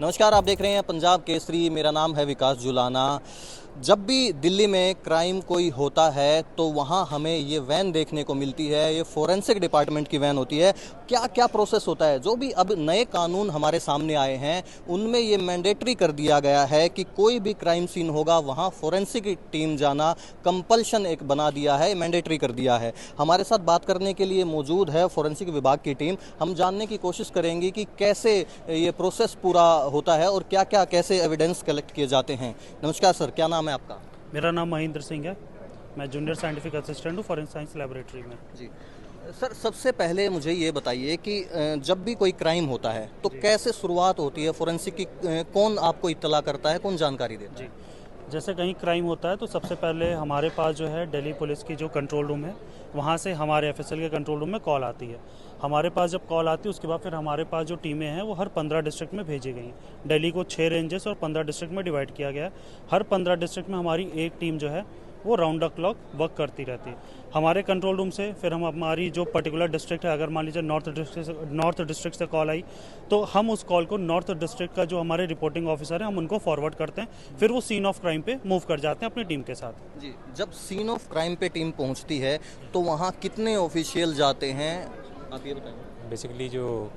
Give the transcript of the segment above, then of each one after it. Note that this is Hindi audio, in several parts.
नमस्कार, आप देख रहे हैं पंजाब केसरी। मेरा नाम है विकास जुलाना। जब भी दिल्ली में क्राइम कोई होता है तो वहाँ हमें ये वैन देखने को मिलती है। ये फोरेंसिक डिपार्टमेंट की वैन होती है। क्या क्या प्रोसेस होता है, जो भी अब नए कानून हमारे सामने आए हैं उनमें ये मैंडेटरी कर दिया गया है कि कोई भी क्राइम सीन होगा वहाँ फोरेंसिक टीम जाना कंपल्शन एक बना दिया है, मैंडेटरी कर दिया है। हमारे साथ बात करने के लिए मौजूद है फोरेंसिक विभाग की टीम। हम जानने की कोशिश करेंगे कि कैसे ये प्रोसेस पूरा होता है और क्या क्या कैसे एविडेंस कलेक्ट किए जाते हैं। नमस्कार सर, क्या नाम है आपका? मेरा नाम महेंद्र सिंह है। मैं जूनियर साइंटिफिक असिस्टेंट हूँ फॉरेंसिक साइंस लैबोरेटरी में। जी सर, सबसे पहले मुझे ये बताइए कि जब भी कोई क्राइम होता है तो कैसे शुरुआत होती है फोरेंसिक की? कौन आपको इत्तला करता है, कौन जानकारी देता है? जैसे कहीं क्राइम होता है तो सबसे पहले हमारे पास जो है दिल्ली पुलिस की जो कंट्रोल रूम है वहाँ से हमारे एफएसएल के कंट्रोल रूम में कॉल आती है। हमारे पास जब कॉल आती है उसके बाद फिर हमारे पास जो टीमें हैं वो हर 15 डिस्ट्रिक्ट में भेजी गई हैं। दिल्ली को 6 रेंजेस और 15 डिस्ट्रिक्ट में डिवाइड किया गया है। हर 15 डिस्ट्रिक्ट में हमारी एक टीम जो है वो राउंड द क्लॉक वर्क करती रहती है। हमारे कंट्रोल रूम से फिर हम हमारी जो पर्टिकुलर डिस्ट्रिक्ट है, अगर मान लीजिए नॉर्थ डिस्ट्रिक्ट से कॉल आई तो हम उस कॉल को नॉर्थ डिस्ट्रिक्ट का जो हमारे रिपोर्टिंग ऑफिसर है हम उनको फॉरवर्ड करते हैं। फिर वो सीन ऑफ क्राइम पे मूव कर जाते हैं अपनी टीम के साथ। जी, जब सीन ऑफ क्राइम पे टीम पहुंचती है तो वहाँ कितने ऑफिशियल जाते हैं, आप ये बताएं। बेसिकली जो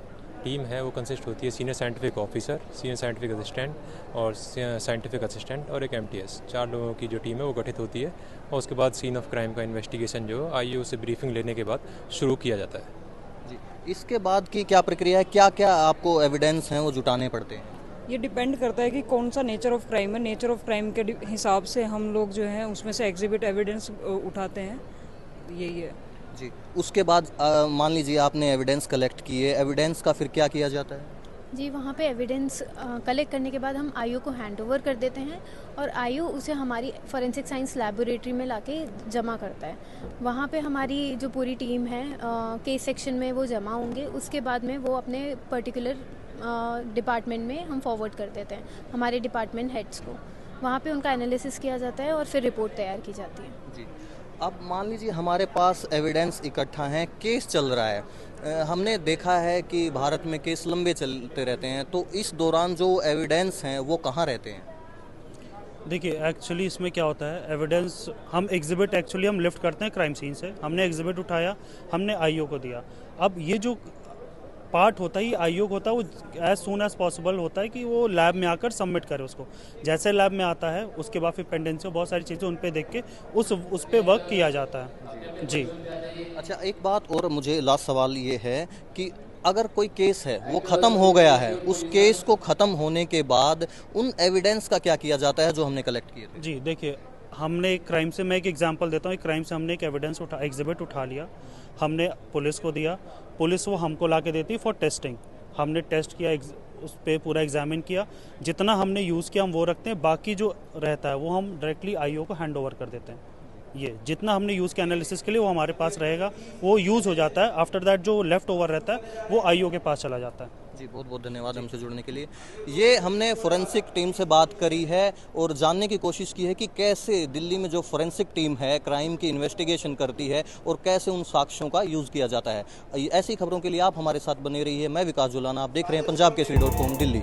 टीम है वो कंसिस्ट होती है senior scientific officer, senior scientific assistant और साइंटिफिक असिस्टेंट और एक एमटीएस। 4 लोगों की जो टीम है वो गठित होती है और उसके बाद सीन ऑफ क्राइम का इन्वेस्टिगेशन जो आईओ से ब्रीफिंग लेने के बाद शुरू किया जाता है। जी, इसके बाद की क्या प्रक्रिया है, क्या क्या आपको एविडेंस हैं वो जुटाने पड़ते हैं? ये डिपेंड करता है कि कौन सा नेचर ऑफ क्राइम है। नेचर ऑफ क्राइम के हिसाब से हम लोग जो है उसमें से एग्जिबिट एविडेंस उठाते हैं। यही है जी। उसके बाद मान लीजिए आपने एविडेंस कलेक्ट किए, एविडेंस का फिर क्या किया जाता है? जी, वहाँ पे एविडेंस कलेक्ट करने के बाद हम आईओ को हैंड ओवर कर देते हैं और आईओ उसे हमारी फॉरेंसिक साइंस लैबोरेटरी में लाके जमा करता है। वहाँ पे हमारी जो पूरी टीम है केस सेक्शन में वो जमा होंगे। उसके बाद में वो अपने पर्टिकुलर डिपार्टमेंट में हम फॉरवर्ड कर देते हैं, हमारे डिपार्टमेंट हेड्स को। वहाँ पे उनका एनालिसिस किया जाता है और फिर रिपोर्ट तैयार की जाती है। जी, अब मान लीजिए हमारे पास एविडेंस इकट्ठा है, केस चल रहा है। हमने देखा है कि भारत में केस लंबे चलते रहते हैं, तो इस दौरान जो एविडेंस हैं वो कहाँ रहते हैं? देखिए, एक्चुअली इसमें क्या होता है, एविडेंस हम एग्जिबिट एक्चुअली हम लिफ्ट करते हैं क्राइम सीन से। हमने एग्जिबिट उठाया, हमने आईओ को दिया। अब ये जो पार्ट होता है, ये आईओ को होता है, वो एज सून एज पॉसिबल होता है कि वो लैब में आकर सबमिट करे उसको। जैसे लैब में आता है उसके बाद फिर पेंडेंसी बहुत सारी चीज़ें उन पर देख के उस पर वर्क किया जाता है। जी अच्छा, एक बात और मुझे लास्ट सवाल ये है कि अगर कोई केस है वो ख़त्म हो गया है, उस केस को ख़त्म होने के बाद उन एविडेंस का क्या किया जाता है जो हमने कलेक्ट किए थे? जी, देखिए, हमने एक क्राइम से, मैं एक एग्जांपल देता हूँ। एक क्राइम से हमने एक एविडेंस एग्जिबिट उठा लिया, हमने पुलिस को दिया, पुलिस वो हमको ला के देती फॉर टेस्टिंग। हमने टेस्ट किया, उस पर पूरा एग्जामिन किया, जितना हमने यूज़ किया हम वो रखते हैं, बाकी जो रहता है वो हम डायरेक्टली आईओ को हैंड ओवर कर देते हैं। ये जितना हमने यूज़ किया एनालिसिस के लिए वो हमारे पास रहेगा, वो यूज़ हो जाता है। आफ्टर दैट जो लेफ्ट ओवर रहता है वो आईओ के पास चला जाता है। जी, बहुत बहुत धन्यवाद हमसे जुड़ने के लिए। ये हमने फोरेंसिक टीम से बात करी है और जानने की कोशिश की है कि कैसे दिल्ली में जो फोरेंसिक टीम है क्राइम की इन्वेस्टिगेशन करती है और कैसे उन साक्ष्यों का यूज़ किया जाता है। ऐसी खबरों के लिए आप हमारे साथ बने रहिए। मैं विकास जुलाना, आप देख रहे हैं पंजाब केसरी.com दिल्ली।